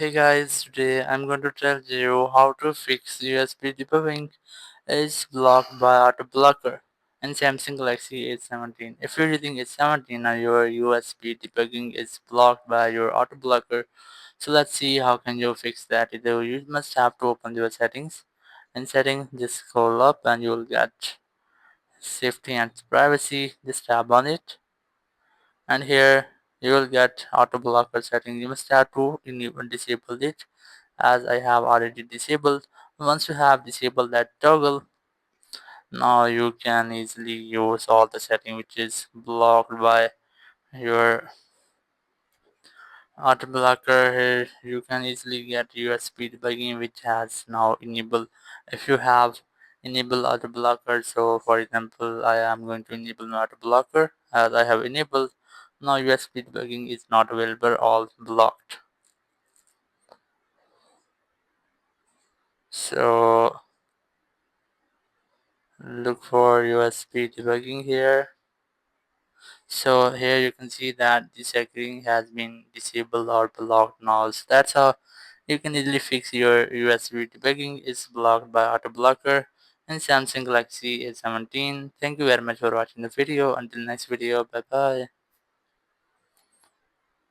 Hey guys, today I'm going to tell you how to fix USB debugging is blocked by auto blocker in Samsung Galaxy A17. If you're using A17 and your USB debugging is blocked by your auto blocker, so let's see how can you fix that. Either you must have to open your settings. In settings, just scroll up and you'll get safety and privacy. Just tap on it, and here you will get auto blocker setting. You must have to disable it, as I have already disabled. Once you have disabled that toggle, now you can easily use all the setting which is blocked by your auto blocker. Here you can easily get USB debugging which has now enabled. If you have enable auto blocker, so for example I am going to enable my auto blocker. As I have enabled, now USB debugging is not available, all blocked. So look for USB debugging here. So here you can see that the setting has been disabled or blocked now. So that's how you can easily fix your USB debugging is blocked by auto blocker in Samsung Galaxy A17. Thank you very much for watching the video. Until next video, bye bye.